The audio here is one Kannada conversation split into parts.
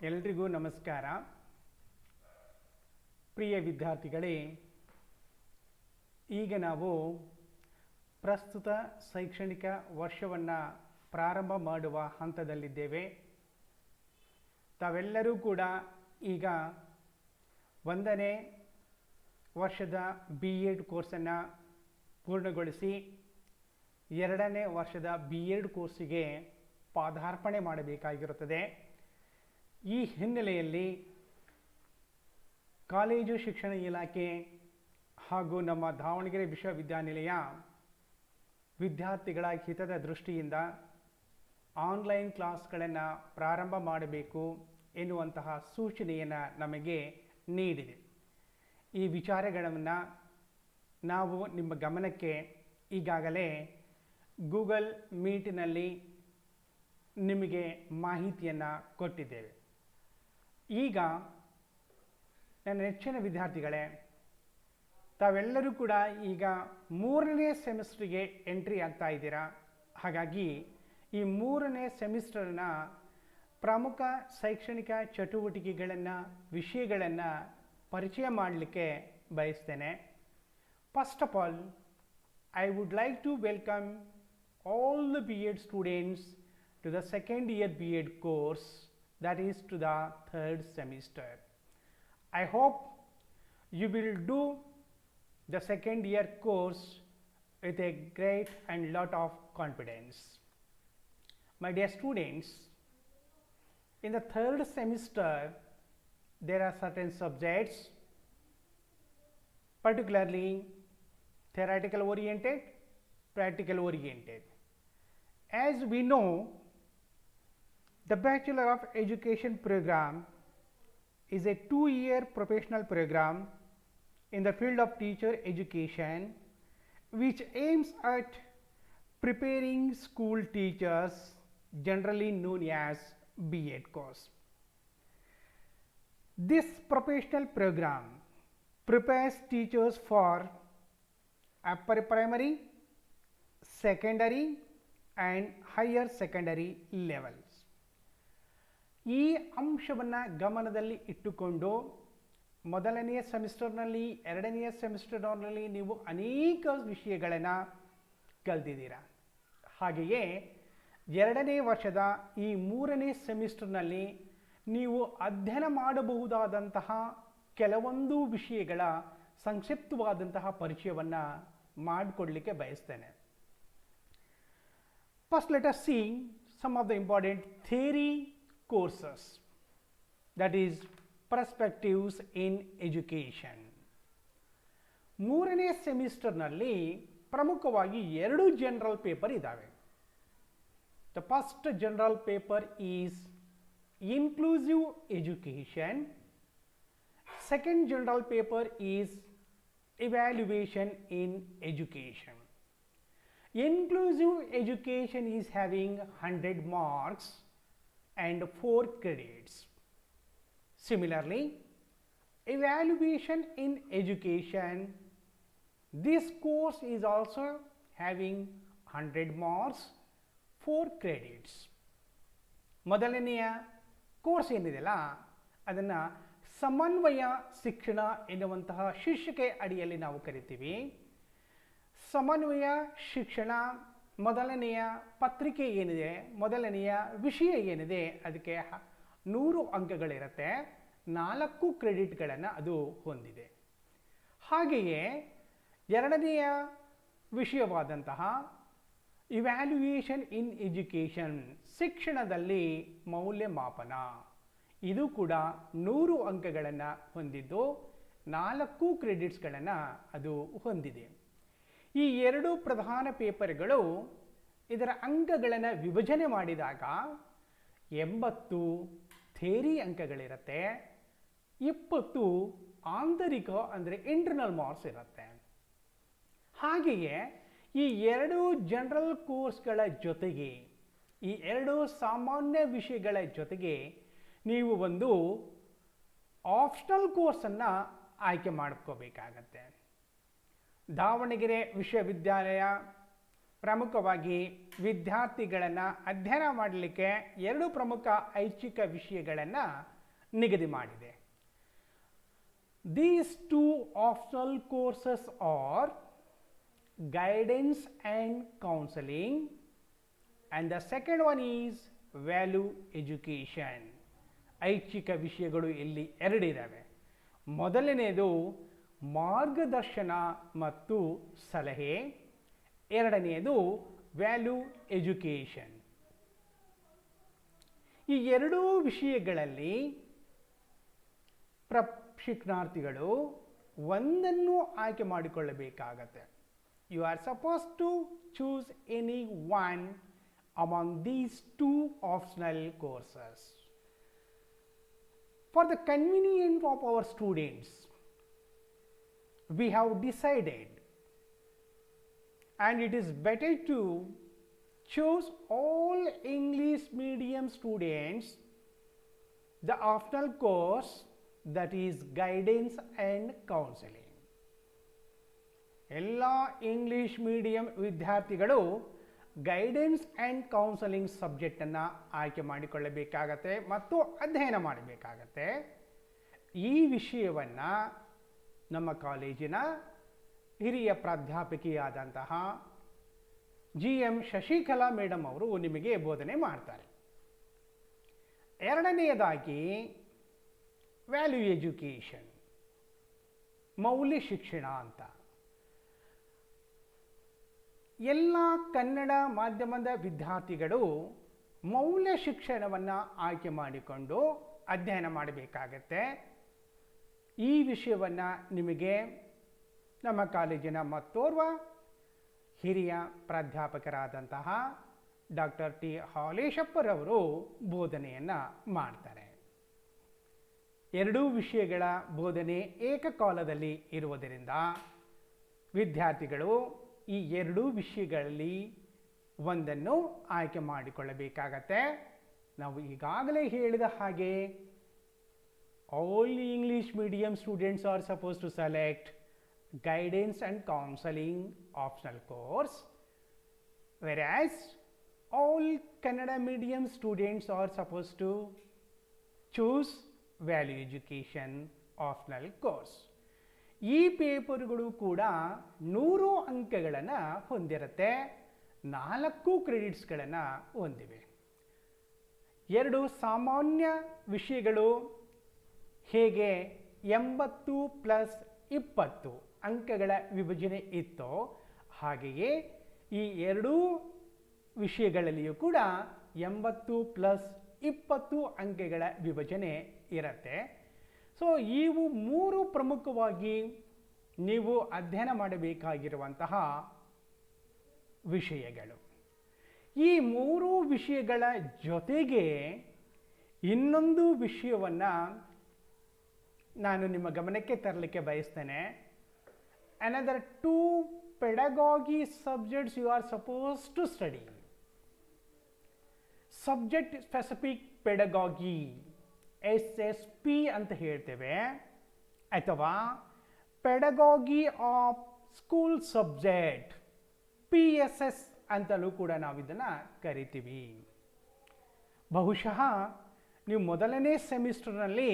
ಎಲ್ರಿಗೂ ನಮಸ್ಕಾರ. ಪ್ರಿಯ ವಿದ್ಯಾರ್ಥಿಗಳೇ, ಈಗ ನಾವು ಪ್ರಸ್ತುತ ಶೈಕ್ಷಣಿಕ ವರ್ಷವನ್ನು ಪ್ರಾರಂಭ ಮಾಡುವ ಹಂತದಲ್ಲಿದ್ದೇವೆ. ತಾವೆಲ್ಲರೂ ಕೂಡ ಈಗ 1ನೇ ವರ್ಷದ BEd ಕೋರ್ಸನ್ನು ಪೂರ್ಣಗೊಳಿಸಿ 2ನೇ ವರ್ಷದ BEd ಕೋರ್ಸಿಗೆ ಪಾದಾರ್ಪಣೆ ಮಾಡಬೇಕಾಗಿರುತ್ತದೆ. ಈ ಹಿನ್ನೆಲೆಯಲ್ಲಿ ಕಾಲೇಜು ಶಿಕ್ಷಣ ಇಲಾಖೆ ಹಾಗೂ ನಮ್ಮ ದಾವಣಗೆರೆ ವಿಶ್ವವಿದ್ಯಾನಿಲಯ ವಿದ್ಯಾರ್ಥಿಗಳ ಹಿತದ ದೃಷ್ಟಿಯಿಂದ ಆನ್ಲೈನ್ ಕ್ಲಾಸ್ಗಳನ್ನು ಪ್ರಾರಂಭ ಮಾಡಬೇಕು ಎನ್ನುವಂತಹ ಸೂಚನೆಯನ್ನು ನಮಗೆ ನೀಡಿದೆ. ಈ ವಿಚಾರಗಳನ್ನು ನಾವು ನಿಮ್ಮ ಗಮನಕ್ಕೆ ಈಗಾಗಲೇ ಗೂಗಲ್ ಮೀಟಿನಲ್ಲಿ ನಿಮಗೆ ಮಾಹಿತಿಯನ್ನು ಕೊಟ್ಟಿದ್ದೇವೆ. ಈಗ ನನ್ನ ನೆಚ್ಚಿನ ವಿದ್ಯಾರ್ಥಿಗಳೇ, ತಾವೆಲ್ಲರೂ ಕೂಡ ಈಗ 3ನೇ ಸೆಮಿಸ್ಟ್ರಿಗೆ ಎಂಟ್ರಿ ಆಗ್ತಾ ಇದ್ದೀರಾ. ಹಾಗಾಗಿ ಈ 3ನೇ ಸೆಮಿಸ್ಟರ್ನ ಪ್ರಮುಖ ಶೈಕ್ಷಣಿಕ ಚಟುವಟಿಕೆಗಳನ್ನು, ವಿಷಯಗಳನ್ನು ಪರಿಚಯ ಮಾಡಲಿಕ್ಕೆ ಬಯಸ್ತೇನೆ. First of all, I would like to welcome all the BEd students to the second year BEd course, that is to the 3rd semester. I hope you will do the second year course with a great and lot of confidence. My dear students, in the 3rd semester there are certain subjects, particularly theoretical oriented, practical oriented. As we know, the Bachelor of Education program is a 2-year professional program in the field of teacher education, which aims at preparing school teachers, generally known as BEd course. This professional program prepares teachers for upper primary, secondary and higher secondary levels. ಈ ಅಂಶವನ್ನು ಗಮನದಲ್ಲಿ ಇಟ್ಟುಕೊಂಡು ಮೊದಲನೆಯ ಸೆಮಿಸ್ಟರ್ನಲ್ಲಿ, 2ನೇ ಸೆಮಿಸ್ಟರ್ನಲ್ಲಿ ನೀವು ಅನೇಕ ವಿಷಯಗಳನ್ನು ಕಲಿತಿದ್ದೀರಾ. ಹಾಗೆಯೇ 2ನೇ ವರ್ಷದ ಈ 3ನೇ ಸೆಮಿಸ್ಟರ್ನಲ್ಲಿ ನೀವು ಅಧ್ಯಯನ ಮಾಡಬಹುದಾದಂತಹ ಕೆಲವೊಂದು ವಿಷಯಗಳ ಸಂಕ್ಷಿಪ್ತವಾದಂತಹ ಪರಿಚಯವನ್ನು ಮಾಡಿಕೊಡಲಿಕ್ಕೆ ಬಯಸ್ತೇನೆ. First, let us see some of the important theory courses, that is perspectives in education. 3ನೇ ಸೆಮಿಸ್ಟರ್ನಲ್ಲಿ ಪ್ರಮುಖವಾಗಿ 2 ಜನರಲ್ ಪೇಪರ್ ಇದ್ದಾವೆ. The first general paper is inclusive education. Second general paper is evaluation in education. Inclusive education is having 100 marks and 4 credits. Similarly, evaluation in education, this course is also having 100 marks, 4 credits. ಮೊದಲನೆಯ ಕೋರ್ಸ್ ಏನಿದೆಯಲ್ಲ ಅದನ್ನು ಸಮನ್ವಯ ಶಿಕ್ಷಣ ಎನ್ನುವಂತಹ ಶೀರ್ಷಿಕೆ ಅಡಿಯಲ್ಲಿ ನಾವು ಕರಿತೀವಿ. ಸಮನ್ವಯ ಶಿಕ್ಷಣ ಮೊದಲನೆಯ ಪತ್ರಿಕೆ ಏನಿದೆ, ಮೊದಲನೆಯ ವಿಷಯ ಏನಿದೆ, ಅದಕ್ಕೆ 100 ಅಂಕಗಳಿರುತ್ತೆ, 4 ಕ್ರೆಡಿಟ್ಗಳನ್ನು ಅದು ಹೊಂದಿದೆ. ಹಾಗೆಯೇ 2ನೆಯ ವಿಷಯವಾದಂತಹ ಇವ್ಯಾಲ್ಯೂಯೇಷನ್ ಇನ್ ಎಜುಕೇಷನ್, ಶಿಕ್ಷಣದಲ್ಲಿ ಮೌಲ್ಯಮಾಪನ, ಇದು ಕೂಡ 100 ಅಂಕಗಳನ್ನು ಹೊಂದಿದ್ದು 4 ಕ್ರೆಡಿಟ್ಸ್ಗಳನ್ನು ಅದು ಹೊಂದಿದೆ. ಈ 2 ಪ್ರಧಾನ ಪೇಪರ್ಗಳು ಇದರ ಅಂಕಗಳನ್ನು ವಿಭಜನೆ ಮಾಡಿದಾಗ 80 ಥಿಯರಿ ಅಂಕಗಳಿರುತ್ತೆ, 20 ಆಂತರಿಕ ಅಂದರೆ ಇಂಟರ್ನಲ್ ಮಾರ್ಕ್ಸ್ ಇರುತ್ತೆ. ಹಾಗೆಯೇ ಈ 2 ಜನರಲ್ ಕೋರ್ಸ್ಗಳ ಜೊತೆಗೆ, ಈ 2 ಸಾಮಾನ್ಯ ವಿಷಯಗಳ ಜೊತೆಗೆ ನೀವು ಒಂದು ಆಪ್ಷನಲ್ ಕೋರ್ಸನ್ನು ಆಯ್ಕೆ ಮಾಡ್ಕೋಬೇಕಾಗತ್ತೆ. ದಾವಣಗೆರೆ ವಿಶ್ವವಿದ್ಯಾಲಯ ಪ್ರಮುಖವಾಗಿ ವಿದ್ಯಾರ್ಥಿಗಳನ್ನು ಅಧ್ಯಯನ ಮಾಡಲಿಕ್ಕೆ ಎರಡು ಪ್ರಮುಖ ಐಚ್ಛಿಕ ವಿಷಯಗಳನ್ನು ನಿಗದಿ ಮಾಡಿದೆ. These two optional courses are guidance and counseling, and the second one is value education. ಐಚ್ಛಿಕ ವಿಷಯಗಳು ಇಲ್ಲಿ ಎರಡಿದ್ದಾವೆ. ಮೊದಲನೆಯದು ಮಾರ್ಗದರ್ಶನ ಮತ್ತು ಸಲಹೆ, ಎರಡನೆಯದು ವ್ಯಾಲ್ಯೂ ಎಜುಕೇಷನ್. ಈ ಎರಡೂ ವಿಷಯಗಳಲ್ಲಿ ಶಿಕ್ಷಣಾರ್ಥಿಗಳು ಒಂದನ್ನು ಆಯ್ಕೆ ಮಾಡಿಕೊಳ್ಳಬೇಕಾಗತ್ತೆ. You are suppose to choose any one among these two optional courses. For the convenience of our students, we have decided, and it is better to choose all English medium students the optional course, that is guidance and counseling. ಎಲ್ಲ ಇಂಗ್ಲಿಷ್ ಮೀಡಿಯಂ ವಿದ್ಯಾರ್ಥಿಗಳು ಗೈಡೆನ್ಸ್ ಆ್ಯಂಡ್ ಕೌನ್ಸಲಿಂಗ್ ಸಬ್ಜೆಕ್ಟನ್ನು ಆಯ್ಕೆ ಮಾಡಿಕೊಳ್ಳಬೇಕಾಗತ್ತೆ ಮತ್ತು ಅಧ್ಯಯನ ಮಾಡಬೇಕಾಗತ್ತೆ. ಈ ವಿಷಯವನ್ನು ನಮ್ಮ ಕಾಲೇಜಿನ ಹಿರಿಯ ಪ್ರಾಧ್ಯಾಪಕಿಯಾದಂತಹ GM ಶಶಿಕಲಾ ಮೇಡಮ್ ಅವರು ನಿಮಗೆ ಬೋಧನೆ ಮಾಡ್ತಾರೆ. ಎರಡನೆಯದಾಗಿ ವ್ಯಾಲ್ಯೂ ಎಜುಕೇಷನ್, ಮೌಲ್ಯ ಶಿಕ್ಷಣ ಅಂತ. ಎಲ್ಲ ಕನ್ನಡ ಮಾಧ್ಯಮದ ವಿದ್ಯಾರ್ಥಿಗಳು ಮೌಲ್ಯ ಶಿಕ್ಷಣವನ್ನು ಆಯ್ಕೆ ಮಾಡಿಕೊಂಡು ಅಧ್ಯಯನ ಮಾಡಬೇಕಾಗತ್ತೆ. ಈ ವಿಷಯವನ್ನು ನಿಮಗೆ ನಮ್ಮ ಕಾಲೇಜಿನ ಮತ್ತೋರ್ವ ಹಿರಿಯ ಪ್ರಾಧ್ಯಾಪಕರಾದಂತಹ ಡಾಕ್ಟರ್ ಟಿ ಹಾಲೇಶಪ್ಪರವರು ಬೋಧನೆಯನ್ನು ಮಾಡ್ತಾರೆ. ಎರಡೂ ವಿಷಯಗಳ ಬೋಧನೆ ಏಕಕಾಲದಲ್ಲಿ ಇರುವುದರಿಂದ ವಿದ್ಯಾರ್ಥಿಗಳು ಈ ಎರಡೂ ವಿಷಯಗಳಲ್ಲಿ ಒಂದನ್ನು ಆಯ್ಕೆ ಮಾಡಿಕೊಳ್ಳಬೇಕಾಗತ್ತೆ. ನಾವು ಈಗಾಗಲೇ ಹೇಳಿದ ಹಾಗೆ all English medium students are supposed to select guidance and counseling optional course, whereas all Kannada medium students are supposed to choose value education optional course. ಈ ಪೇಪರ್ಗಳು ಕೂಡ 100 ಅಂಕಗಳನ್ನು ಹೊಂದಿರುತ್ತೆ, 4 ಕ್ರೆಡಿಟ್ಸ್ಗಳನ್ನು ಹೊಂದಿವೆ. ಎರಡು ಸಾಮಾನ್ಯ ವಿಷಯಗಳು ಹೇಗೆ 80+20 ಅಂಕಗಳ ವಿಭಜನೆ ಇತ್ತೋ ಹಾಗೆಯೇ ಈ ಎರಡೂ ವಿಷಯಗಳಲ್ಲಿಯೂ ಕೂಡ 80+20 ಅಂಕಗಳ ವಿಭಜನೆ ಇರುತ್ತೆ. ಸೊ ಇವು 3 ಪ್ರಮುಖವಾಗಿ ನೀವು ಅಧ್ಯಯನ ಮಾಡಬೇಕಾಗಿರುವಂತಹ ವಿಷಯಗಳು. ಈ 3 ವಿಷಯಗಳ ಜೊತೆಗೆ ಇನ್ನೊಂದು ವಿಷಯವನ್ನು ನಾನು ನಿಮ್ಮ ಗಮನಕ್ಕೆ ತರಲಿಕ್ಕೆ ಬಯಸ್ತೇನೆ. Another 2 pedagogy subjects you are supposed to study. Subject specific pedagogy, SSP ಅಂತ ಹೇಳ್ತೇವೆ, ಅಥವಾ pedagogy of school subject, PSS ಅಂತಲೂ ಕೂಡ ನಾವು ಇದನ್ನು ಕರಿತೀವಿ. ಬಹುಶಃ ನೀವು ಮೊದಲನೇ ಸೆಮಿಸ್ಟರ್ನಲ್ಲಿ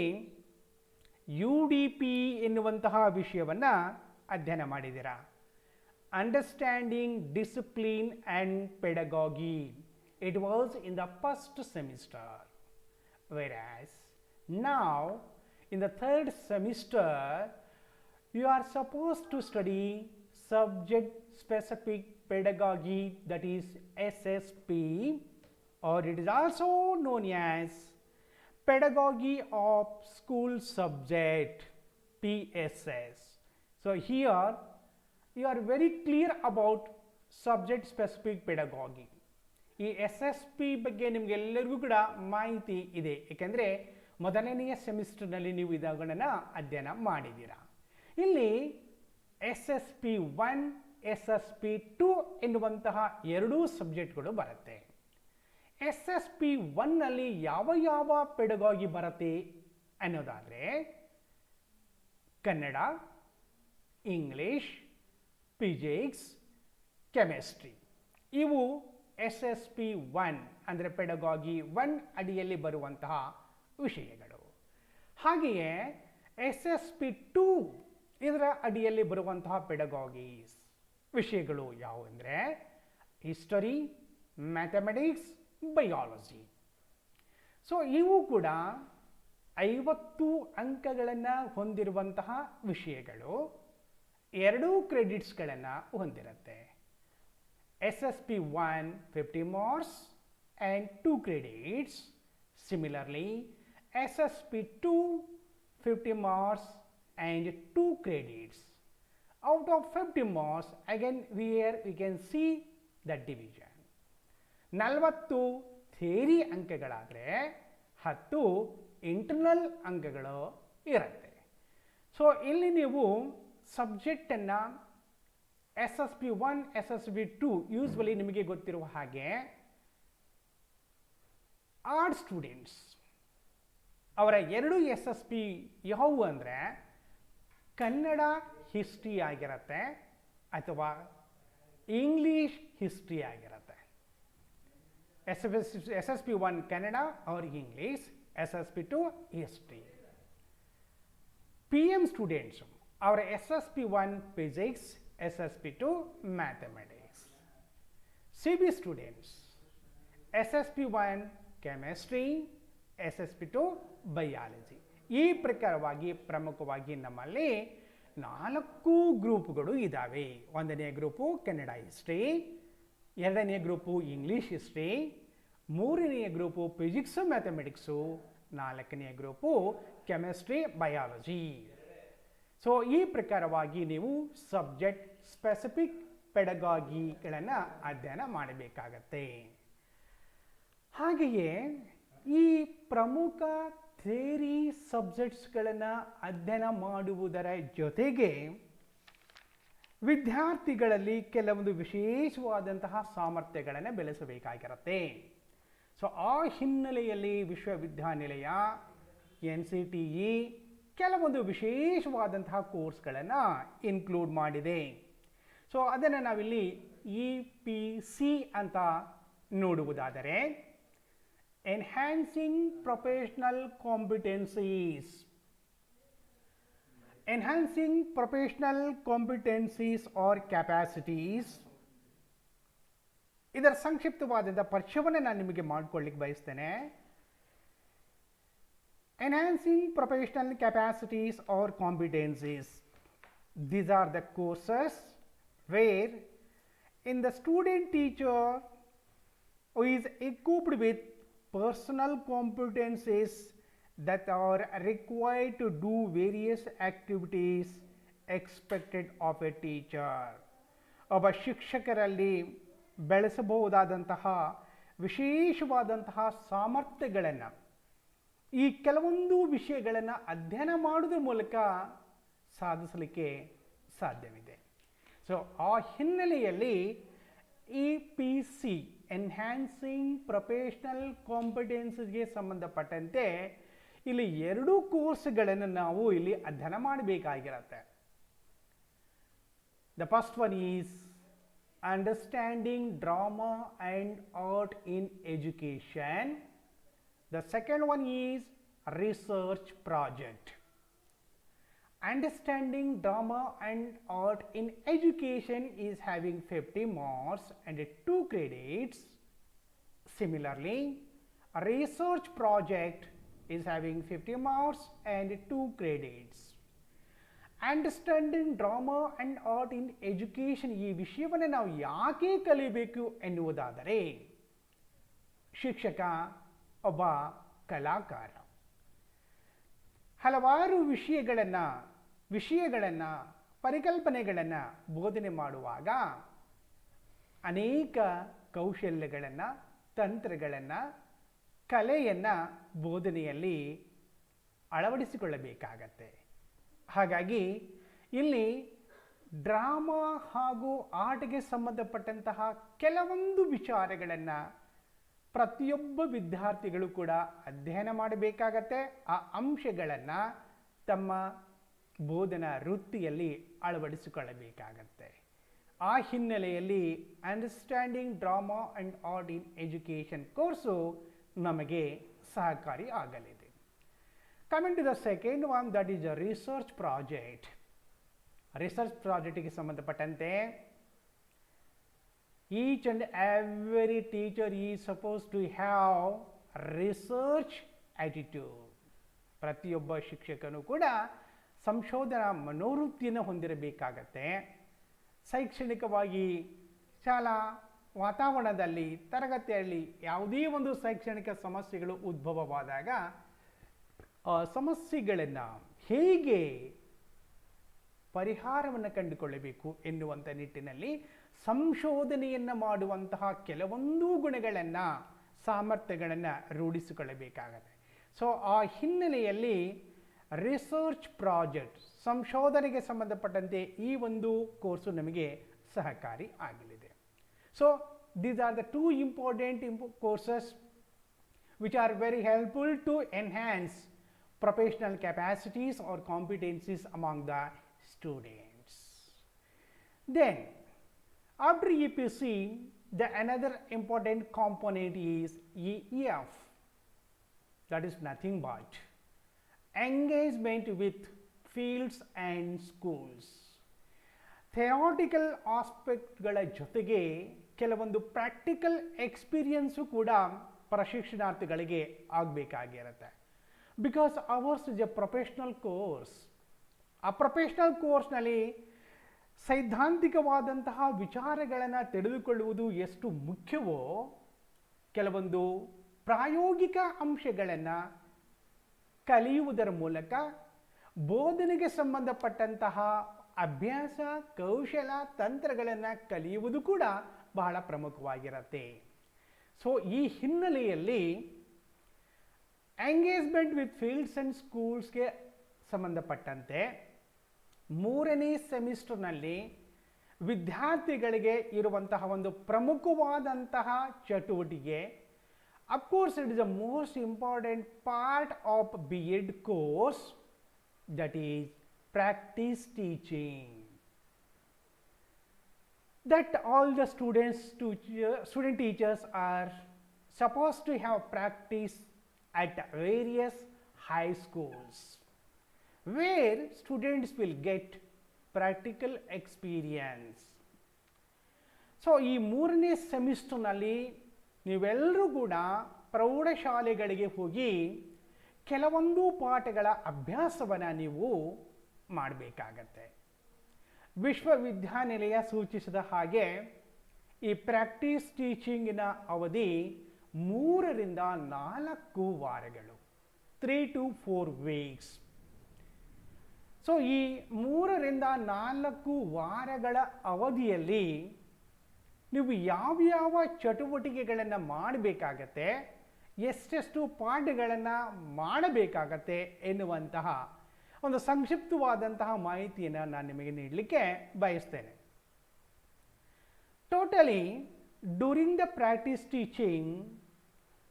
UDP ಎನ್ನುವಂತಹ ವಿಷಯವನ್ನು ಅಧ್ಯಯನ ಮಾಡಿದ್ದೀರಾ. Understanding discipline and ಪೆಡಗಾಗಿ. It was in the first semester, whereas now in the third semester you are supposed to study subject specific pedagogy, that is SSP, or it is also known as pedagogy of school subject, PSS. So here you are very clear about subject specific pedagogy. ಈ SSP ಬಗ್ಗೆ ನಿಮಗೆಲ್ಲರಿಗೂ ಕೂಡ ಮಾಹಿತಿ ಇದೆ, ಏಕೆಂದರೆ ಮೊದಲನೆಯ ಸೆಮಿಸ್ಟರ್ನಲ್ಲಿ ನೀವು ಇದನ್ನು ಅಧ್ಯಯನ ಮಾಡಿದ್ದೀರಾ. ಇಲ್ಲಿ SSP1, SSP2 ಎನ್ನುವಂತಹ ಎರಡೂ ಸಬ್ಜೆಕ್ಟ್ಗಳು ಬರುತ್ತೆ. SSP1ನಲ್ಲಿ ಯಾವ ಪೆಡಗಾಗಿ ಬರುತ್ತೆ ಅನ್ನೋದಾದರೆ ಕನ್ನಡ, ಇಂಗ್ಲಿಷ್, ಫಿಸಿಕ್ಸ್, ಕೆಮಿಸ್ಟ್ರಿ ಇವು SSP1 ಅಂದರೆ ಪೆಡಗಾಗಿ 1 ಅಡಿಯಲ್ಲಿ ಬರುವಂತಹ ವಿಷಯಗಳು. ಹಾಗೆಯೇ SSP2 ಇದರ ಅಡಿಯಲ್ಲಿ ಬರುವಂತಹ ಪೆಡಗಾಗೀಸ್ ವಿಷಯಗಳು ಯಾವುವೆಂದರೆ ಹಿಸ್ಟರಿ, ಮ್ಯಾಥಮೆಟಿಕ್ಸ್, ಬಯಾಲಜಿ. ಸೊ ಇವು ಕೂಡ 50 ಅಂಕಗಳನ್ನು ಹೊಂದಿರುವಂತಹ ವಿಷಯಗಳು, 2 ಕ್ರೆಡಿಟ್ಸ್ಗಳನ್ನು ಹೊಂದಿರುತ್ತೆ. SSP1 50 marks and 2 credits. Similarly, SSP2 50 marks and 2 credits. Out of 50 marks, again here we can see the division. 40 theory ಅಂಕಗಳಾದರೆ 10 ಇಂಟರ್ನಲ್ ಅಂಕಗಳು ಇರುತ್ತೆ. ಸೊ ಇಲ್ಲಿ ನೀವು ಸಬ್ಜೆಕ್ಟನ್ನು SSP1, SSP2 ಯೂಸ್ವಲಿ ನಿಮಗೆ ಗೊತ್ತಿರುವ ಹಾಗೆ ಆರ್ಟ್ ಸ್ಟೂಡೆಂಟ್ಸ್ ಅವರ 2 SSP ಯಾವುವು ಅಂದರೆ ಕನ್ನಡ ಹಿಸ್ಟ್ರಿ ಆಗಿರುತ್ತೆ ಅಥವಾ ಇಂಗ್ಲೀಷ್ ಹಿಸ್ಟ್ರಿ ಆಗಿರುತ್ತೆ. SSP1 Kannada or English, SSP2 history. PM students ಅವರ SSP1 physics, SSP2 mathematics. CB students SSP1 chemistry, SSP2 biology. ಈ ಪ್ರಕಾರವಾಗಿ ಪ್ರಮುಖವಾಗಿ ನಮ್ಮಲ್ಲಿ 4 ಗ್ರೂಪ್ಗಳು ಇದ್ದಾವೆ. 1ನೇ ಗ್ರೂಪು ಕನ್ನಡ ಹಿಸ್ಟ್ರಿ, 2ನೇ ಗ್ರೂಪು ಇಂಗ್ಲೀಷ್ ಹಿಸ್ಟ್ರಿ, 3ನೇ ಗ್ರೂಪು ಫಿಸಿಕ್ಸ್ ಮ್ಯಾಥಮೆಟಿಕ್ಸು, 4ನೇ ಗ್ರೂಪು ಕೆಮಿಸ್ಟ್ರಿ ಬಯಾಲಜಿ. ಸೊ ಈ ಪ್ರಕಾರವಾಗಿ ನೀವು ಸಬ್ಜೆಕ್ಟ್ ಸ್ಪೆಸಿಫಿಕ್ ಪೆಡಗಾಗಿಗಳನ್ನು ಅಧ್ಯಯನ ಮಾಡಬೇಕಾಗತ್ತೆ. ಹಾಗೆಯೇ ಈ ಪ್ರಮುಖ ಥಿಯರಿ ಸಬ್ಜೆಕ್ಟ್ಸ್ಗಳನ್ನು ಅಧ್ಯಯನ ಮಾಡುವುದರ ಜೊತೆಗೆ ವಿದ್ಯಾರ್ಥಿಗಳಲ್ಲಿ ಕೆಲವೊಂದು ವಿಶೇಷವಾದಂತಹ ಸಾಮರ್ಥ್ಯಗಳನ್ನು ಬೆಳೆಸಬೇಕಾಗಿರುತ್ತೆ. ಸೊ ಆ ಹಿನ್ನೆಲೆಯಲ್ಲಿ ವಿಶ್ವವಿದ್ಯಾನಿಲಯ NCTE ಕೆಲವೊಂದು ವಿಶೇಷವಾದಂತಹ ಕೋರ್ಸ್ಗಳನ್ನು ಇನ್ಕ್ಲೂಡ್ ಮಾಡಿದೆ. ಸೊ ಅದನ್ನು ನಾವಿಲ್ಲಿ EPC ಅಂತ ನೋಡುವುದಾದರೆ enhancing professional competencies. Enhancing professional competencies or capacities, ಇದರ ಸಂಕ್ಷಿಪ್ತವಾದಂಥ ಪರಿಚಯವನ್ನು ನಾನು ನಿಮಗೆ ಮಾಡಿಕೊಳ್ಳಿಕ್ಕೆ ಬಯಸ್ತೇನೆ. Enhancing professional capacities or competencies. These are the courses where in the student teacher who is equipped with personal competencies that are required to do various activities expected of a teacher. ಒಬ್ಬ ಶಿಕ್ಷಕರಲ್ಲಿ ಬೆಳೆಸಬಹುದಾದಂತಹ ವಿಶೇಷವಾದಂತಹ ಸಾಮರ್ಥ್ಯಗಳನ್ನು, ಈ ಕೆಲವೊಂದು ವಿಷಯಗಳನ್ನು ಅಧ್ಯಯನ ಮಾಡುವುದರ ಮೂಲಕ ಸಾಧಿಸಲಿಕ್ಕೆ ಸಾಧ್ಯವಿದೆ. ಸೊ ಆ ಹಿನ್ನೆಲೆಯಲ್ಲಿ EPC ಎನ್ಹ್ಯಾನ್ಸಿಂಗ್ ಪ್ರೊಫೆಷನಲ್ ಕಾಂಪಿಟೆನ್ಸ್ಗೆ ಸಂಬಂಧಪಟ್ಟಂತೆ ಇಲ್ಲಿ 2 ಕೋರ್ಸ್ಗಳನ್ನು ನಾವು ಇಲ್ಲಿ ಅಧ್ಯಯನ ಮಾಡಬೇಕಾಗಿರುತ್ತೆ. The first one is understanding drama and art in education. The second one is research project. Understanding drama and art in education is having 50 marks and 2 credits. Similarly, a research project is having 50 marks and 2 credits. Understanding drama and art in education, ಈ ವಿಷಯವನ್ನು ನಾವು ಯಾಕೆ ಕಲಿಯಬೇಕು ಎನ್ನುವುದಾದರೆ, ಶಿಕ್ಷಕ ಒಬ್ಬ ಕಲಾಕಾರ ಹಲವಾರು ವಿಷಯಗಳನ್ನು ಪರಿಕಲ್ಪನೆಗಳನ್ನು ಬೋಧನೆ ಮಾಡುವಾಗ ಅನೇಕ ಕೌಶಲ್ಯಗಳನ್ನು, ತಂತ್ರಗಳನ್ನು, ಕಲೆಯನ್ನು ಬೋಧನೆಯಲ್ಲಿ ಅಳವಡಿಸಿಕೊಳ್ಳಬೇಕಾಗತ್ತೆ. ಹಾಗಾಗಿ ಇಲ್ಲಿ ಡ್ರಾಮಾ ಹಾಗೂ ಆರ್ಟ್ಗೆ ಸಂಬಂಧಪಟ್ಟಂತಹ ಕೆಲವೊಂದು ವಿಚಾರಗಳನ್ನು ಪ್ರತಿಯೊಬ್ಬ ವಿದ್ಯಾರ್ಥಿಗಳು ಕೂಡ ಅಧ್ಯಯನ ಮಾಡಬೇಕಾಗತ್ತೆ. ಆ ಅಂಶಗಳನ್ನು ತಮ್ಮ ಬೋಧನಾ ವೃತ್ತಿಯಲ್ಲಿ ಅಳವಡಿಸಿಕೊಳ್ಳಬೇಕಾಗತ್ತೆ. ಆ ಹಿನ್ನೆಲೆಯಲ್ಲಿ understanding drama and art in education course ನಮಗೆ ಸಹಕಾರಿ ಆಗಲಿದೆ. Coming to the second one, that is a research project. Research ಪ್ರಾಜೆಕ್ಟಿಗೆ ಸಂಬಂಧಪಟ್ಟಂತೆ each and every teacher is suppose to have research attitude. ಪ್ರತಿಯೊಬ್ಬ ಶಿಕ್ಷಕನು ಕೂಡ ಸಂಶೋಧನಾ ಮನೋವೃತ್ತಿಯನ್ನು ಹೊಂದಿರಬೇಕಾಗತ್ತೆ. ಶೈಕ್ಷಣಿಕವಾಗಿ ಶಾಲಾ ವಾತಾವರಣದಲ್ಲಿ ತರಗತಿಯಲ್ಲಿ ಯಾವುದೇ ಒಂದು ಶೈಕ್ಷಣಿಕ ಸಮಸ್ಯೆಗಳು ಉದ್ಭವವಾದಾಗ ಆ ಸಮಸ್ಯೆಗಳನ್ನು ಹೇಗೆ ಪರಿಹಾರವನ್ನು ಕಂಡುಕೊಳ್ಳಬೇಕು ಎನ್ನುವಂಥ ನಿಟ್ಟಿನಲ್ಲಿ ಸಂಶೋಧನೆಯನ್ನು ಮಾಡುವಂತಹ ಕೆಲವೊಂದು ಗುಣಗಳನ್ನು, ಸಾಮರ್ಥ್ಯಗಳನ್ನು ರೂಢಿಸಿಕೊಳ್ಳಬೇಕಾಗತ್ತೆ. ಸೊ ಆ ಹಿನ್ನೆಲೆಯಲ್ಲಿ ರಿಸರ್ಚ್ ಪ್ರಾಜೆಕ್ಟ್, ಸಂಶೋಧನೆಗೆ ಸಂಬಂಧಪಟ್ಟಂತೆ ಈ ಒಂದು ಕೋರ್ಸು ನಮಗೆ ಸಹಕಾರಿ ಆಗಲಿದೆ. So these are the two important courses which are very helpful to enhance professional capacities or competencies among the students. Then after EPC, the another important component is EF. That is nothing but engagement with fields and schools. Theoretical ಆಸ್ಪೆಕ್ಟ್ಗಳ ಜೊತೆಗೆ ಕೆಲವೊಂದು ಪ್ರಾಕ್ಟಿಕಲ್ ಎಕ್ಸ್ಪೀರಿಯನ್ಸು ಕೂಡ ಪ್ರಶಿಕ್ಷಣಾರ್ಥಿಗಳಿಗೆ ಆಗಬೇಕಾಗಿರುತ್ತೆ. Because ours is a professional course. ಆ ಪ್ರೊಫೆಷ್ನಲ್ ಕೋರ್ಸ್ನಲ್ಲಿ ಸೈದ್ಧಾಂತಿಕವಾದಂತಹ ವಿಚಾರಗಳನ್ನು ತಿಳಿದುಕೊಳ್ಳುವುದು ಎಷ್ಟು ಮುಖ್ಯವೋ, ಕೆಲವೊಂದು ಪ್ರಾಯೋಗಿಕ ಅಂಶಗಳನ್ನು ಕಲಿಯುವುದರ ಮೂಲಕ ಬೋಧನೆಗೆ ಸಂಬಂಧಪಟ್ಟಂತಹ ಅಭ್ಯಾಸ, ಕೌಶಲ, ತಂತ್ರಗಳನ್ನು ಕಲಿಯುವುದು ಕೂಡ ಬಹಳ ಪ್ರಮುಖವಾಗಿರುತ್ತೆ. ಸೊ ಈ ಹಿನ್ನೆಲೆಯಲ್ಲಿ ಎಂಗೇಜ್ಮೆಂಟ್ ವಿತ್ ಫೀಲ್ಡ್ಸ್ ಆ್ಯಂಡ್ ಸ್ಕೂಲ್ಸ್ಗೆ ಸಂಬಂಧಪಟ್ಟಂತೆ 3ನೇ ಸೆಮಿಸ್ಟರ್ನಲ್ಲಿ ವಿದ್ಯಾರ್ಥಿಗಳಿಗೆ ಇರುವಂತಹ ಒಂದು ಪ್ರಮುಖವಾದಂತಹ ಚಟುವಟಿಕೆ, of course it is a most important part of B.Ed course, that is practice teaching. That all the student teachers are supposed to have practice at various high schools where students will get practical experience. So ಈ 3ನೇ ಸೆಮಿಸ್ಟರ್ನಲ್ಲಿ ನೀವೆಲ್ಲರೂ ಕೂಡ ಪ್ರೌಢಶಾಲೆಗಳಿಗೆ ಹೋಗಿ ಕೆಲವೊಂದು ಪಾಠಗಳ ಅಭ್ಯಾಸವನ್ನು ನೀವು ಮಾಡಬೇಕಾಗತ್ತೆ. ವಿಶ್ವವಿದ್ಯಾನಿಲಯ ಸೂಚಿಸಿದ ಹಾಗೆ ಈ ಪ್ರಾಕ್ಟೀಸ್ ಟೀಚಿಂಗಿನ ಅವಧಿ 3 ರಿಂದ 4 ವಾರಗಳು, 3 to 4 weeks. ಸೊ ಈ 3 ರಿಂದ 4 ವಾರಗಳ ಅವಧಿಯಲ್ಲಿ ನೀವು ಯಾವ್ಯಾವ ಚಟುವಟಿಕೆಗಳನ್ನು ಮಾಡಬೇಕಾಗತ್ತೆ, ಎಷ್ಟೆಷ್ಟು ಪಾಠಗಳನ್ನು ಮಾಡಬೇಕಾಗತ್ತೆ ಎನ್ನುವಂತಹ ಒಂದು ಸಂಕ್ಷಿಪ್ತವಾದಂತಹ ಮಾಹಿತಿಯನ್ನು ನಾನು ನಿಮಗೆ ನೀಡಲಿಕ್ಕೆ ಬಯಸ್ತೇನೆ. Totally during the practice teaching,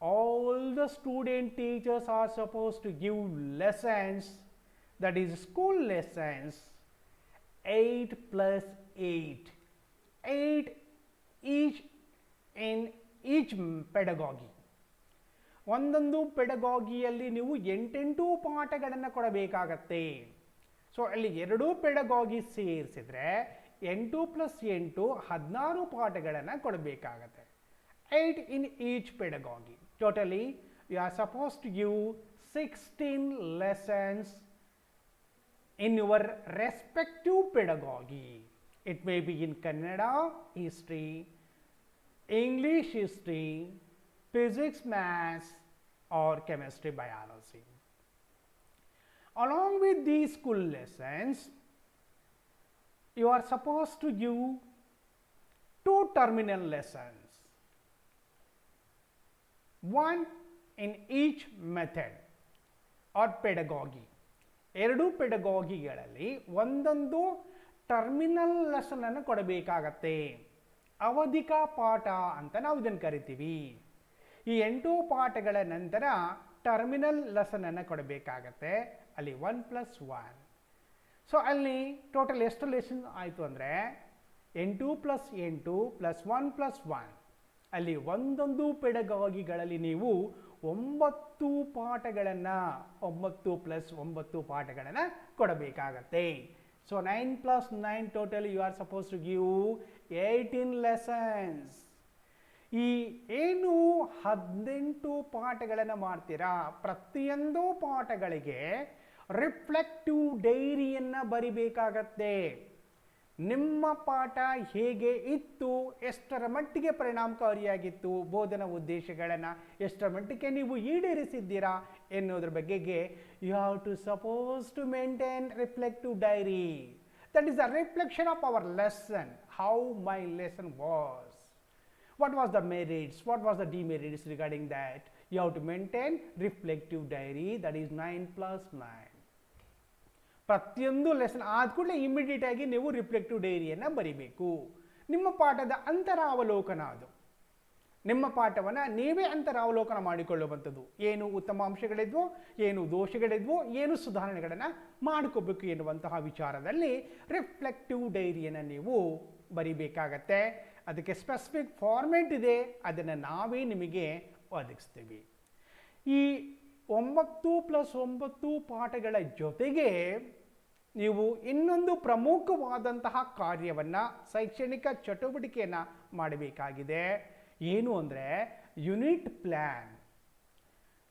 all the student teachers are suppose to give lessons, that is school lessons, 8 + 8, 8 each in each pedagogy. ಒಂದೊಂದು ಪೆಡಗಾಗಿಯಲ್ಲಿ ನೀವು 8 ಪಾಠಗಳನ್ನು ಕೊಡಬೇಕಾಗತ್ತೆ. ಸೊ ಅಲ್ಲಿ 2 ಪೆಡಗಾಗಿ ಸೇರಿಸಿದ್ರೆ 8 + 8 16 ಪಾಠಗಳನ್ನು ಕೊಡಬೇಕಾಗತ್ತೆ. 8 in each pedagogy. Totally you are suppose to give 16 lessons in your respective pedagogy. It may be in Kannada history, English history, physics, maths, or chemistry, biology. Along with these school lessons, you are supposed to give 2 terminal lessons, one in each method or pedagogy. 2 ಪೆಡಗಾಗಿಗಳಲ್ಲಿ ಒಂದೊಂದು ಟರ್ಮಿನಲ್ ಲೆಸನ್ ಅನ್ನು ಕೊಡಬೇಕಾಗತ್ತೆ. ಅವಧಿಕ ಪಾಠ ಅಂತ ನಾವು ಇದನ್ನು ಕರಿತೀವಿ. ಈ 8 ಪಾಠಗಳ ನಂತರ ಟರ್ಮಿನಲ್ ಲೆಸನ್ ಅನ್ನು ಕೊಡಬೇಕಾಗತ್ತೆ. ಅಲ್ಲಿ 1 + 1. ಸೊ ಅಲ್ಲಿ ಟೋಟಲ್ ಎಷ್ಟು ಲೆಸನ್ ಆಯಿತು ಅಂದರೆ N2 plus N2 plus 1 plus 1 ಅಲ್ಲಿ ಒಂದೊಂದು ಪೆಡಗಾಗಿಗಳಲ್ಲಿ ನೀವು 9 ಪಾಠಗಳನ್ನು 9 ಪ್ಲಸ್ 9 ಪಾಠಗಳನ್ನು ಕೊಡಬೇಕಾಗತ್ತೆ. So 9 plus 9 total you are suppose to give 18 lessons. ಈ ಏನು 18 ಪಾಠಗಳನ್ನು ಮಾಡ್ತೀರಾ, ಪ್ರತಿಯೊಂದು ಪಾಠಗಳಿಗೆ ರಿಫ್ಲೆಕ್ಟಿವ್ ಡೈರಿಯನ್ನು ಬರಿಬೇಕಾಗತ್ತೆ. ನಿಮ್ಮ ಪಾಠ ಹೇಗೆ ಇತ್ತು, ಎಷ್ಟರ ಮಟ್ಟಿಗೆ ಪರಿಣಾಮಕಾರಿಯಾಗಿತ್ತು, ಬೋಧನಾ ಉದ್ದೇಶಗಳನ್ನು ಎಷ್ಟರ ಮಟ್ಟಿಗೆ ನೀವು ಈಡೇರಿಸಿದ್ದೀರಾ ಎನ್ನುವುದರ ಬಗೆಗೆ you have to suppose to maintain reflective diary. That is a reflection of our lesson, how my lesson was, what was the merits, what was the demerits regarding that. You have to maintain reflective diary, that is 9 plus 9. ಪ್ರತಿಯೊಂದು ಲೆಸನ್ ಆದ ಕೂಡಲೇ ಇಮಿಡಿಯೇಟ್ ಆಗಿ ನೀವು ರಿಫ್ಲೆಕ್ಟಿವ್ ಡೈರಿಯನ್ನು ಬರಿಬೇಕು. ನಿಮ್ಮ ಪಾಠದ ಅಂತರಾವಲೋಕನ ಅದು. ನಿಮ್ಮ ಪಾಠವನ್ನು ನೀವೇ ಅಂತರಾವಲೋಕನ ಮಾಡಿಕೊಳ್ಳುವಂಥದ್ದು. ಏನು ಉತ್ತಮ ಅಂಶಗಳಿದ್ವೋ, ಏನು ದೋಷಗಳಿದ್ವೋ, ಏನು ಸುಧಾರಣೆಗಳನ್ನು ಮಾಡ್ಕೋಬೇಕು ಎನ್ನುವಂತಹ ವಿಚಾರದಲ್ಲಿ ರಿಫ್ಲೆಕ್ಟಿವ್ ಡೈರಿಯನ್ನು ನೀವು ಬರಿಬೇಕಾಗತ್ತೆ. ಅದಕ್ಕೆ ಸ್ಪೆಸಿಫಿಕ್ ಫಾರ್ಮೆಟ್ ಇದೆ, ಅದನ್ನು ನಾವೇ ನಿಮಗೆ ಒದಗಿಸ್ತೀವಿ. ಈ 9 ಪ್ಲಸ್ 9 ಪಾಠಗಳ ಜೊತೆಗೆ ನೀವು ಇನ್ನೊಂದು ಪ್ರಮುಖವಾದಂತಹ ಕಾರ್ಯವನ್ನು, ಶೈಕ್ಷಣಿಕ ಚಟುವಟಿಕೆಯನ್ನು ಮಾಡಬೇಕಾಗಿದೆ. ಏನು ಅಂದರೆ ಯೂನಿಟ್ ಪ್ಲ್ಯಾನ್,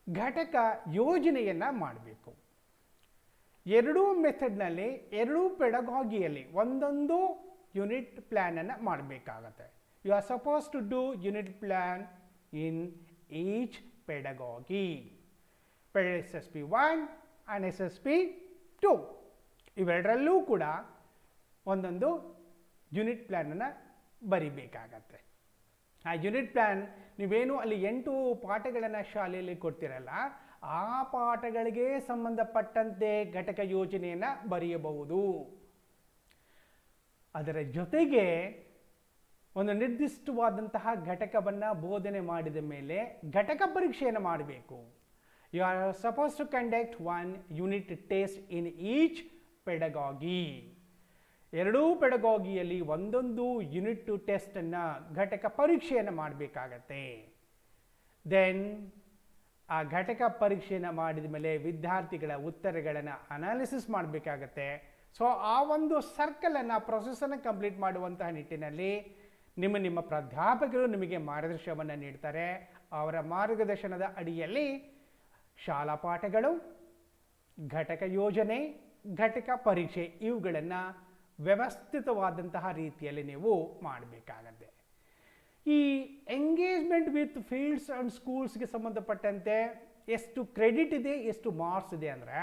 ಘಟಕ ಯೋಜನೆಯನ್ನು ಮಾಡಬೇಕು. ಎರಡೂ ಮೆಥಡ್ನಲ್ಲಿ, ಎರಡೂ ಪೆಡಗಾಗಿಯಲ್ಲಿ ಒಂದೊಂದು ಯೂನಿಟ್ ಪ್ಲ್ಯಾನನ್ನು ಮಾಡಬೇಕಾಗತ್ತೆ. You are suppose to do unit plan in each pedagogy. SSP 1 and SSP 2 ಇವೆರಡರಲ್ಲೂ ಕೂಡ ಒಂದೊಂದು ಯೂನಿಟ್ ಪ್ಲ್ಯಾನನ್ನು ಬರಿಬೇಕಾಗತ್ತೆ. ಆ ಯೂನಿಟ್ ಪ್ಲ್ಯಾನ್ ನೀವೇನು ಅಲ್ಲಿ 8 ಪಾಠಗಳನ್ನು ಶಾಲೆಯಲ್ಲಿ ಕೊಡ್ತಿರಲ್ಲ, ಆ ಪಾಠಗಳಿಗೆ ಸಂಬಂಧಪಟ್ಟಂತೆ ಘಟಕ ಯೋಜನೆಯನ್ನು ಬರೆಯಬಹುದು. ಅದರ ಜೊತೆಗೆ ಒಂದು ನಿರ್ದಿಷ್ಟವಾದಂತಹ ಘಟಕವನ್ನು ಬೋಧನೆ ಮಾಡಿದ ಮೇಲೆ ಘಟಕ ಪರೀಕ್ಷೆಯನ್ನು ಮಾಡಬೇಕು. You are suppose to conduct 1 unit test in each pedagogy. ಎರಡೂ ಪೆಡಗಾಗಿಯಲ್ಲಿ ಒಂದೊಂದು ಯೂನಿಟ್ ಟೆಸ್ಟನ್ನು, ಘಟಕ ಪರೀಕ್ಷೆಯನ್ನು ಮಾಡಬೇಕಾಗತ್ತೆ. ದೆನ್ ಆ ಘಟಕ ಪರೀಕ್ಷೆಯನ್ನು ಮಾಡಿದ ಮೇಲೆ ವಿದ್ಯಾರ್ಥಿಗಳ ಉತ್ತರಗಳನ್ನು ಅನಾಲಿಸಿಸ್ ಮಾಡಬೇಕಾಗತ್ತೆ. ಸೊ ಆ ಒಂದು ಸರ್ಕಲನ್ನು, ಪ್ರೊಸೆಸನ್ನು ಕಂಪ್ಲೀಟ್ ಮಾಡುವಂತಹ ನಿಟ್ಟಿನಲ್ಲಿ ನಿಮ್ಮ ಪ್ರಾಧ್ಯಾಪಕರು ನಿಮಗೆ ಮಾರ್ಗದರ್ಶನವನ್ನು ನೀಡ್ತಾರೆ. ಅವರ ಮಾರ್ಗದರ್ಶನದ ಅಡಿಯಲ್ಲಿ ಶಾಲಾ ಪಾಠಗಳು, ಘಟಕ ಯೋಜನೆ, ಘಟಕ ಪರೀಕ್ಷೆ ಇವುಗಳನ್ನು ವ್ಯವಸ್ಥಿತವಾದಂತಹ ರೀತಿಯಲ್ಲಿ ನೀವು ಮಾಡಬೇಕಾಗತ್ತೆ. ಈ ಎಂಗೇಜ್ಮೆಂಟ್ ವಿತ್ ಫೀಲ್ಡ್ಸ್ ಆ್ಯಂಡ್ ಸ್ಕೂಲ್ಸ್ಗೆ ಸಂಬಂಧಪಟ್ಟಂತೆ ಎಷ್ಟು ಕ್ರೆಡಿಟ್ ಇದೆ, ಎಷ್ಟು ಮಾರ್ಕ್ಸ್ ಇದೆ ಅಂದರೆ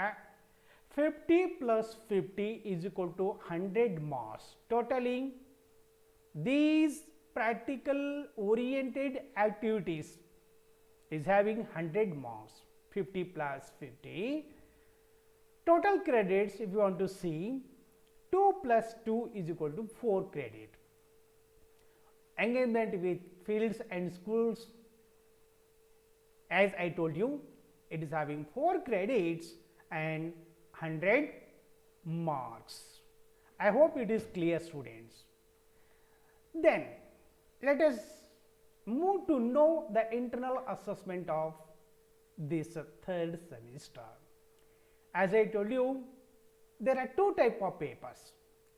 50 plus 50 is equal to 100 marks. Totaling these practical oriented activities is having 100 marks. 50 plus 50. Total credits, if you want to see, 2 plus 2 is equal to 4 credit. Engagement with fields and schools, as I told you, it is having 4 credits and 100 marks. I hope it is clear, students. Then let us move to know the internal assessment of this third semester. As I told you, there are 2 types of papers,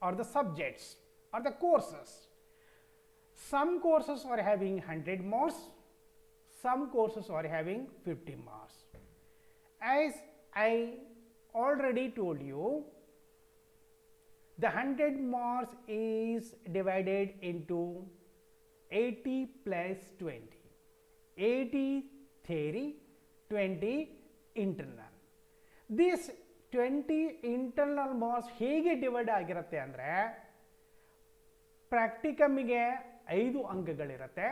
or the subjects, or the courses. Some courses are having 100 marks, some courses are having 50 marks. As I already told you, the 100 marks is divided into 80 plus 20. 80 theory, 20 internal. This 20 internal marks ಹೇಗೆ ಡಿವೈಡ್ ಆಗಿರುತ್ತೆ ಅಂದರೆ, ಪ್ರಾಕ್ಟಿಕಮ್ಗೆ 5 ಅಂಕಗಳಿರುತ್ತೆ.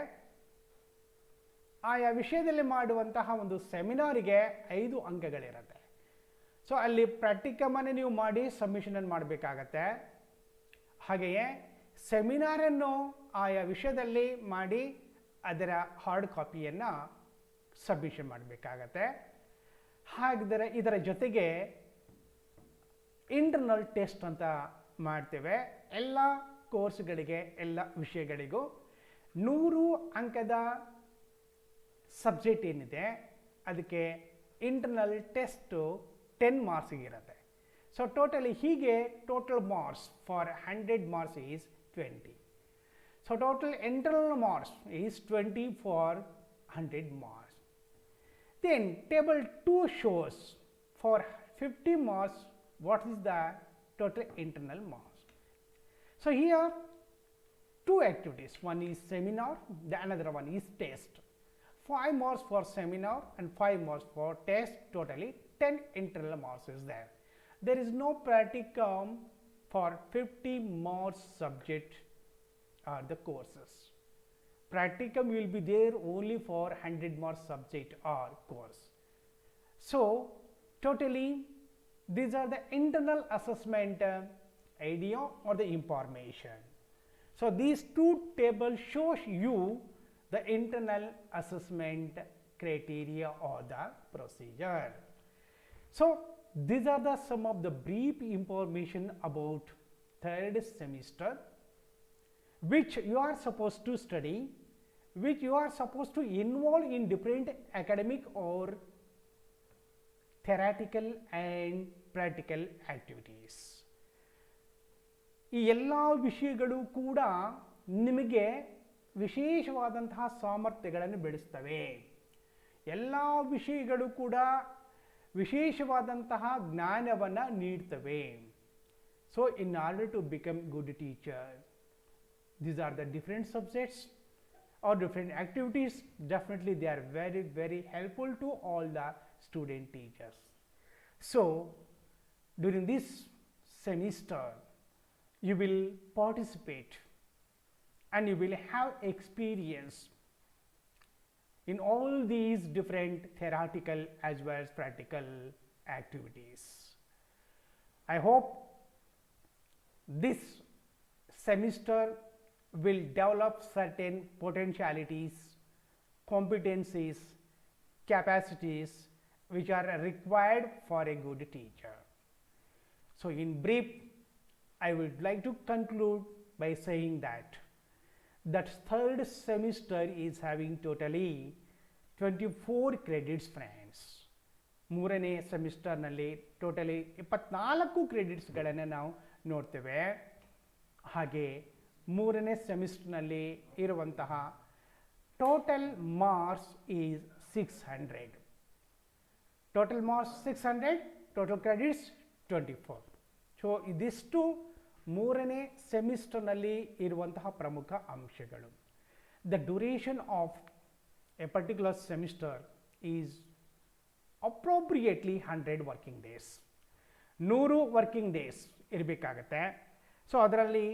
ಆಯಾ ವಿಷಯದಲ್ಲಿ ಮಾಡುವಂತಹ ಒಂದು ಸೆಮಿನಾರಿಗೆ 5 ಅಂಕಗಳಿರುತ್ತೆ. ಸೊ ಅಲ್ಲಿ ಪ್ರಾಕ್ಟಿಕಮನ್ನು ನೀವು ಮಾಡಿ ಸಬ್ಮಿಷನನ್ನು ಮಾಡಬೇಕಾಗತ್ತೆ. ಹಾಗೆಯೇ ಸೆಮಿನಾರನ್ನು ಆಯಾ ವಿಷಯದಲ್ಲಿ ಮಾಡಿ ಅದರ ಹಾರ್ಡ್ ಕಾಪಿಯನ್ನು ಸಬ್ಮಿಷನ್ ಮಾಡಬೇಕಾಗತ್ತೆ. ಹಾಗಿದ್ದರೆ ಇದರ ಜೊತೆಗೆ ಇಂಟರ್ನಲ್ ಟೆಸ್ಟ್ ಅಂತ ಮಾಡ್ತೇವೆ. ಎಲ್ಲ ಕೋರ್ಸ್ಗಳಿಗೆ ಎಲ್ಲ ವಿಷಯಗಳಿಗೂ 100 ಅಂಕದ ಸಬ್ಜೆಕ್ಟ್ ಏನಿದೆ ಅದಕ್ಕೆ ಇಂಟರ್ನಲ್ ಟೆಸ್ಟು 10 ಮಾರ್ಕ್ಸಿಗೆ ಇರುತ್ತೆ. ಸೊ ಟೋಟಲಿ ಹೀಗೆ total marks for 100 marks is 20. So total internal marks is 20 for 100 marks. Then table 2 shows for 50 marks what is the total internal marks. So here 2 activities, one is seminar, the another one is test. 5 marks for seminar and 5 marks for test, totally 10 internal marks is there. There is no practicum for 50 marks subject are the courses. Practicum will be there only for 100 marks subject or course. So totally these are the internal assessment idea or the information. So these 2 tables shows you the internal assessment criteria or the procedure. So these are the some of the brief information about 3rd semester which you are supposed to study, which you are supposed to involve in different academic or theoretical and practical activities. ಈ ಎಲ್ಲ ವಿಷಯಗಳು ಕೂಡ ನಿಮಗೆ ವಿಶೇಷವಾದಂತಹ ಸಾಮರ್ಥ್ಯಗಳನ್ನು ಬೆಳೆಸ್ತವೆ. ಎಲ್ಲ ವಿಷಯಗಳು ಕೂಡ ವಿಶೇಷವಾದಂತಹ ಜ್ಞಾನವನ್ನು ನೀಡ್ತವೆ. So in order to become good teacher, these are the different subjects or different activities. Definitely they are very, very helpful to all the student teachers. So during this semester you will participate and you will have experience in all these different theoretical as well as practical activities. I hope this semester will develop certain potentialities, competencies, capacities which are required for a good teacher. So in brief, I would like to conclude by saying that 3rd semester is having totally 24 credits friends. 3ನೇ ಸೆಮಿಸ್ಟರ್ನಲ್ಲಿ ಟೋಟಲಿ 24 ಕ್ರೆಡಿಟ್ಸ್ಗಳನ್ನು ನಾವು ನೋಡ್ತೇವೆ. ಹಾಗೆ 3ನೇ ಸೆಮಿಸ್ಟರ್ನಲ್ಲಿ ಇರುವಂತಹ total marks is 600. Total marks 600, total credits 24. So ಇದಿಷ್ಟು 3ನೇ ಸೆಮಿಸ್ಟರ್ನಲ್ಲಿ ಇರುವಂತಹ ಪ್ರಮುಖ ಅಂಶಗಳು. The duration of a particular semester is appropriately 100 working days. 100 working days ಇರಬೇಕಾಗತ್ತೆ. ಸೊ ಅದರಲ್ಲಿ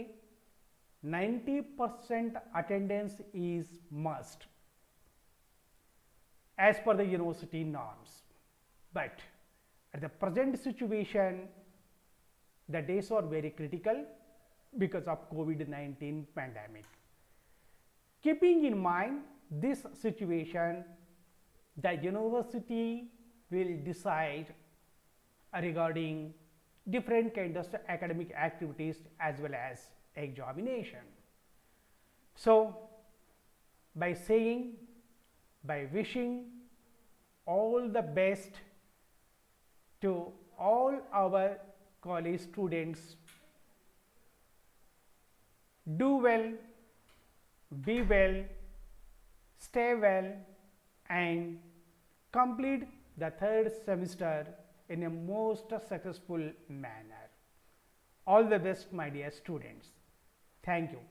90% attendance is must as per the university norms, but at the present situation the days are very critical because of COVID-19 pandemic. Keeping in mind this situation, the university will decide regarding different kinds of academic activities as well as examination. So by saying, by wishing all the best to all our college students, do well, be well, stay well and complete the 3rd semester in a most successful manner. All the best my dear students. Thank you.